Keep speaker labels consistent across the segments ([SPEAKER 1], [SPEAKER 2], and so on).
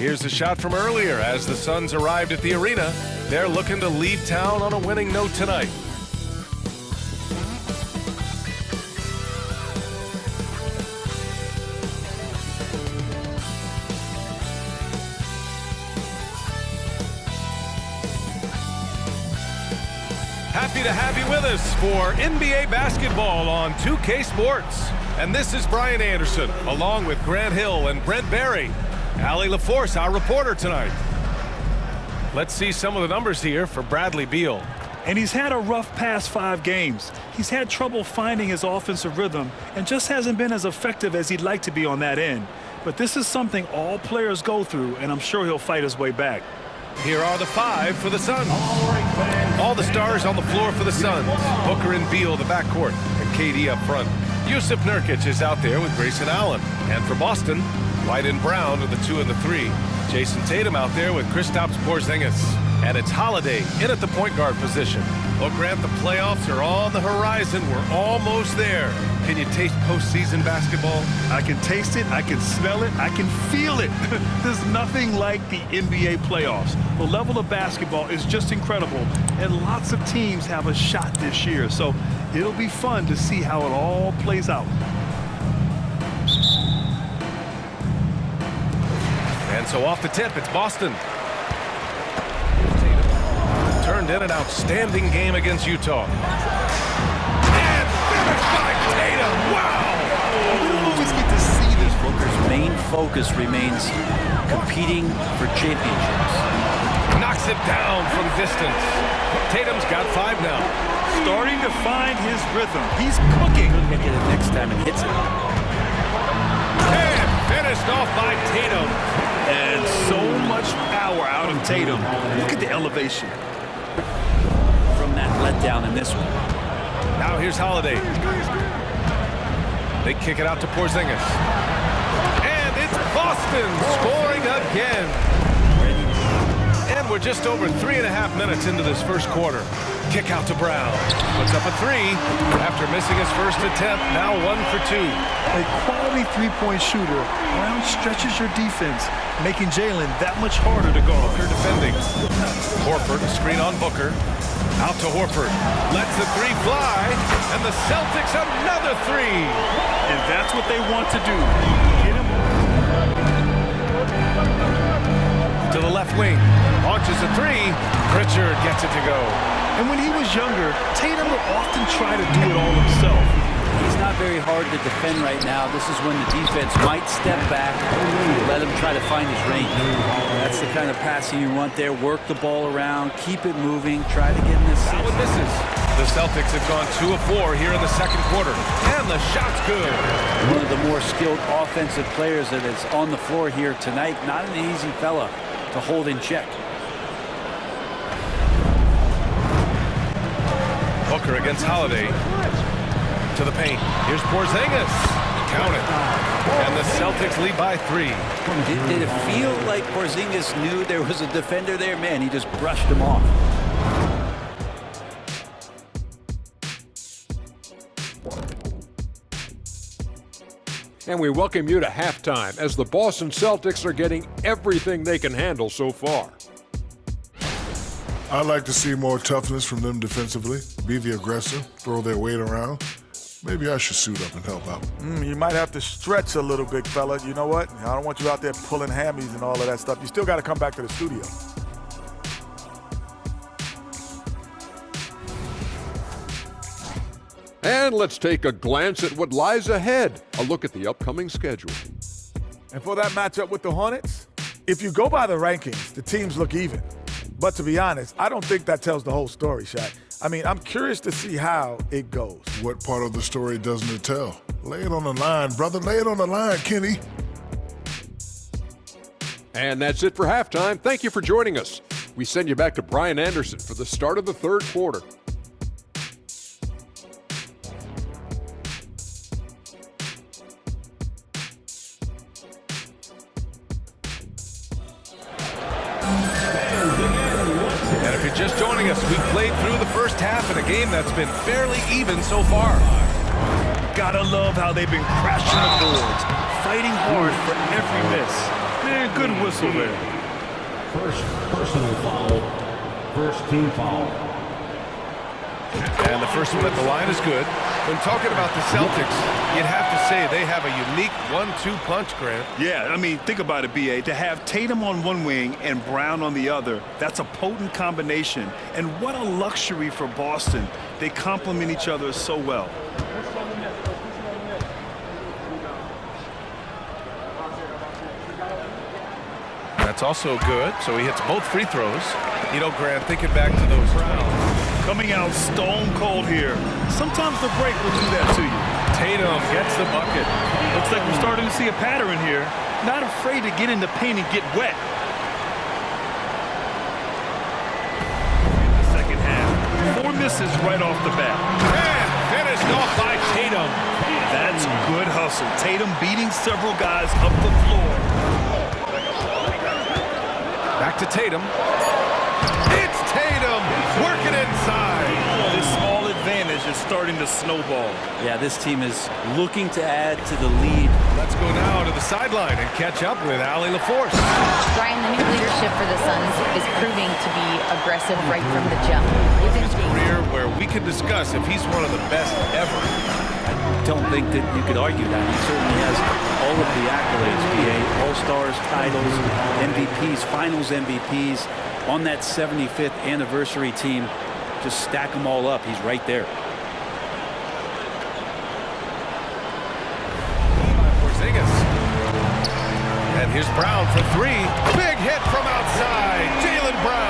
[SPEAKER 1] Here's a shot from earlier as the Suns arrived at the arena. They're looking to leave town on a winning note tonight. Happy to have you with us for NBA basketball on 2K Sports. And this is Brian Anderson, along with Grant Hill and Brent Barry. Allie LaForce, our reporter tonight. Let's see some of the numbers here for Bradley Beal.
[SPEAKER 2] And he's had a rough past 5 games. He's had trouble finding his offensive rhythm and just hasn't been as effective as he'd like to be on that end. But this is something all players go through, and I'm sure he'll fight his way back.
[SPEAKER 1] Here are the 5 for the Suns. All the stars on the floor for the Suns. Booker and Beal, the backcourt, and KD up front. Yusuf Nurkic is out there with Grayson Allen. And for Boston, White and Brown are the 2 and the 3. Jason Tatum out there with Kristaps Porzingis. And it's Holiday in at the point guard position. Well, Grant, the playoffs are on the horizon. We're almost there. Can you taste postseason basketball?
[SPEAKER 2] I can taste it, I can smell it, I can feel it. There's nothing like the NBA playoffs. The level of basketball is just incredible, and lots of teams have a shot this year. So it'll be fun to see how it all plays out.
[SPEAKER 1] And so off the tip, it's Boston. Turned in an outstanding game against Utah. And finished by Tatum. Wow!
[SPEAKER 2] We don't always get to see this.
[SPEAKER 3] Booker's main focus remains competing for championships.
[SPEAKER 1] Knocks it down from distance. Tatum's got 5 now.
[SPEAKER 2] Starting to find his rhythm. He's cooking.
[SPEAKER 3] He'll get it next time and hits it.
[SPEAKER 1] And finished off by Tatum.
[SPEAKER 2] And so much power out of Tatum. Look at the elevation.
[SPEAKER 3] From that letdown in this one.
[SPEAKER 1] Now here's Holiday. They kick it out to Porzingis. And it's Boston scoring again. And we're just over 3.5 minutes into this first quarter. Kick out to Brown. Puts up a 3 after missing his first attempt. Now 1 for 2.
[SPEAKER 2] A quality three-point shooter. Brown stretches your defense, making Jalen that much harder to guard.
[SPEAKER 1] Booker defending. Horford, screen on Booker. Out to Horford. Lets the 3 fly. And the Celtics another 3.
[SPEAKER 2] And that's what they want to do. Hit him.
[SPEAKER 1] To the left wing. Launches a 3. Pritchard gets it to go.
[SPEAKER 2] And when he was younger, Tatum would often try to do it all himself.
[SPEAKER 3] He's not very hard to defend right now. This is when the defense might step back, let him try to find his range. That's the kind of passing you want there. Work the ball around, keep it moving, try to get in this.
[SPEAKER 1] That one misses. The Celtics have gone 2 of 4 here in the second quarter. And the shot's good.
[SPEAKER 3] One of the more skilled offensive players that is on the floor here tonight. Not an easy fella to hold in check.
[SPEAKER 1] Booker against Holiday. To the paint. Here's Porzingis. Count it. And the Celtics lead by 3.
[SPEAKER 3] Did it feel like Porzingis knew there was a defender there? Man, he just brushed him off.
[SPEAKER 4] And we welcome you to halftime as the Boston Celtics are getting everything they can handle so far.
[SPEAKER 5] I'd like to see more toughness from them defensively, be the aggressor, throw their weight around. Maybe I should suit up and help out.
[SPEAKER 6] You might have to stretch a little, big fella. You know what? I don't want you out there pulling hammies and all of that stuff. You still got to come back to the studio.
[SPEAKER 4] And let's take a glance at what lies ahead. A look at the upcoming schedule.
[SPEAKER 6] And for that matchup with the Hornets, if you go by the rankings, the teams look even. But to be honest, I don't think that tells the whole story, Shaq. I mean, I'm curious to see how it goes.
[SPEAKER 5] What part of the story doesn't it tell? Lay it on the line, brother. Lay it on the line, Kenny.
[SPEAKER 4] And that's it for halftime. Thank you for joining us. We send you back to Brian Anderson for the start of the third quarter.
[SPEAKER 1] Just joining us, we've played through the first half in a game that's been fairly even so far.
[SPEAKER 2] Gotta love how they've been crashing the boards, fighting hard for every miss. Man, good whistle there.
[SPEAKER 7] First personal foul, first team foul.
[SPEAKER 1] And the first one at the line is good. When talking about the Celtics, you'd have to say they have a unique 1-2 punch, Grant.
[SPEAKER 2] Yeah, I mean, think about it, B.A. To have Tatum on one wing and Brown on the other, that's a potent combination. And what a luxury for Boston. They complement each other so well.
[SPEAKER 1] That's also good, so he hits both free throws. You know, Grant, thinking back to those
[SPEAKER 2] coming out stone cold here. Sometimes the break will do that to you.
[SPEAKER 1] Tatum gets the bucket.
[SPEAKER 2] Looks like we're starting to see a pattern here. Not afraid to get in the paint and get wet. In the second half, 4 misses right off the bat.
[SPEAKER 1] And finished off by Tatum.
[SPEAKER 2] That's good hustle. Tatum beating several guys up the floor.
[SPEAKER 1] Back to Tatum. It's Tatum working inside.
[SPEAKER 2] This small advantage is starting to snowball.
[SPEAKER 3] Yeah, this team is looking to add to the lead.
[SPEAKER 1] Let's go now to the sideline and catch up with Allie LaForce.
[SPEAKER 8] Brian, the new leadership for the Suns is proving to be aggressive right from the jump.
[SPEAKER 1] His career where we can discuss if he's one of the best ever.
[SPEAKER 3] I don't think that you could argue that. He certainly has all of the accolades, BA, All-Stars, titles, MVPs, Finals MVPs. On that 75th anniversary team, just stack them all up. He's right there.
[SPEAKER 1] Porzingis. And here's Brown for 3. Big hit from outside. Jaylen Brown.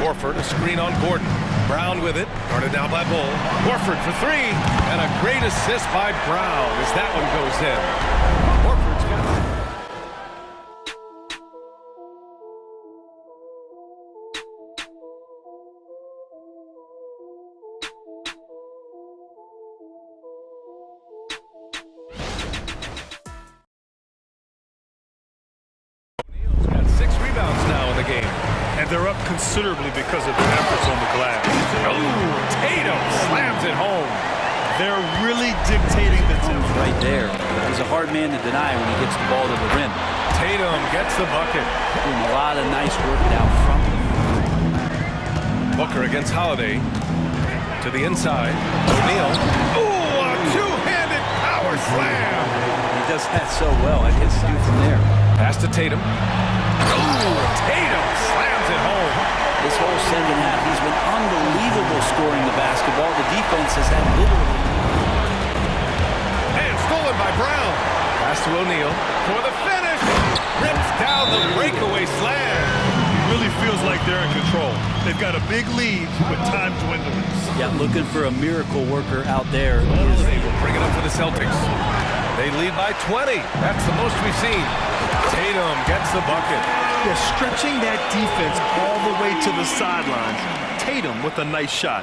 [SPEAKER 1] Horford, a screen on Gordon. Brown with it. Guarded down by Bull. Horford for 3. And a great assist by Brown as that one goes in. Horford's got it.
[SPEAKER 2] And they're up considerably because of their efforts on the glass.
[SPEAKER 1] Oh, Tatum slams it home.
[SPEAKER 2] They're really dictating the tempo.
[SPEAKER 3] Right there. He's a hard man to deny when he gets the ball to the rim.
[SPEAKER 1] Tatum gets the bucket.
[SPEAKER 3] Doing a lot of nice work out front.
[SPEAKER 1] Booker against Holiday. To the inside. O'Neal. Ooh, a two-handed power slam.
[SPEAKER 3] He does that so well. I guess do from there.
[SPEAKER 1] Pass to Tatum. Ooh, Tatum slams it home.
[SPEAKER 3] This whole second half, he's been unbelievable scoring the basketball. The defense has had literally.
[SPEAKER 1] And stolen by Brown. Pass to O'Neal for the finish. Rips down the breakaway slam.
[SPEAKER 2] It really feels like they're in control. They've got a big lead with time dwindling.
[SPEAKER 3] Yeah, looking for a miracle worker out there.
[SPEAKER 1] They will bring it up for the Celtics. They lead by 20. That's the most we've seen. Tatum gets the bucket.
[SPEAKER 2] They're stretching that defense all the way to the sidelines. Tatum with a nice shot.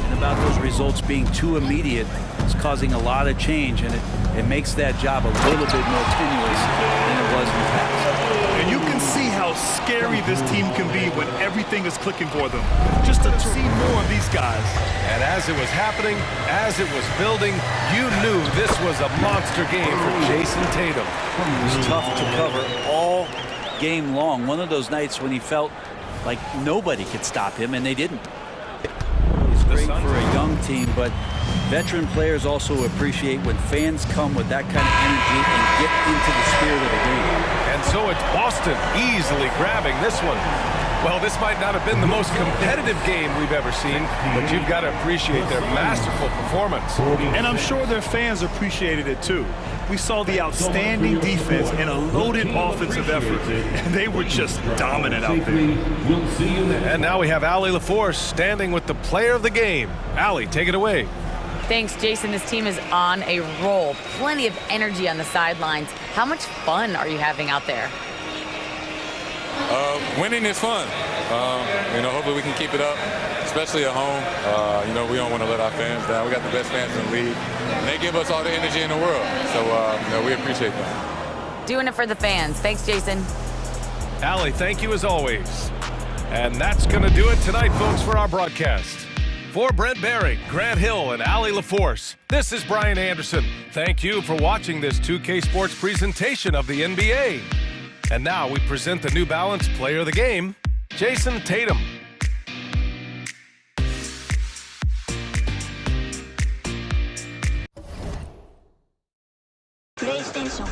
[SPEAKER 3] And about those results being too immediate, it's causing a lot of change, and it makes that job a little bit more tenuous than it was in the past.
[SPEAKER 2] And you can see how scary this team can be when everything is clicking for them. Just to see more of these guys.
[SPEAKER 1] And as it was happening, as it was building, you knew this was a monster game for Jason Tatum.
[SPEAKER 3] It was tough to cover all game long. One of those nights when he felt like nobody could stop him, and they didn't. It's great for a young team, but veteran players also appreciate when fans come with that kind of energy and get into the spirit of the game.
[SPEAKER 1] And so it's Boston easily grabbing this one. Well, this might not have been the most competitive game we've ever seen, but you've got to appreciate their masterful performance.
[SPEAKER 2] And I'm sure their fans appreciated it too. We saw the outstanding defense and a loaded offensive effort, and they were just dominant out there.
[SPEAKER 1] And now we have Allie LaForce standing with the player of the game. Allie, take it away.
[SPEAKER 8] Thanks, Jason. This team is on a roll. Plenty of energy on the sidelines. How much fun are you having out there?
[SPEAKER 9] Winning is fun. Hopefully we can keep it up, especially at home. We don't want to let our fans down. We got the best fans in the league, and they give us all the energy in the world. So, we appreciate that.
[SPEAKER 8] Doing it for the fans. Thanks, Jason.
[SPEAKER 1] Allie, thank you as always. And that's going to do it tonight, folks, for our broadcast. For Brent Barry, Grant Hill, and Allie LaForce, this is Brian Anderson. Thank you for watching this 2K Sports presentation of the NBA. And now we present the New Balance Player of the Game, Jason Tatum.
[SPEAKER 10] PlayStation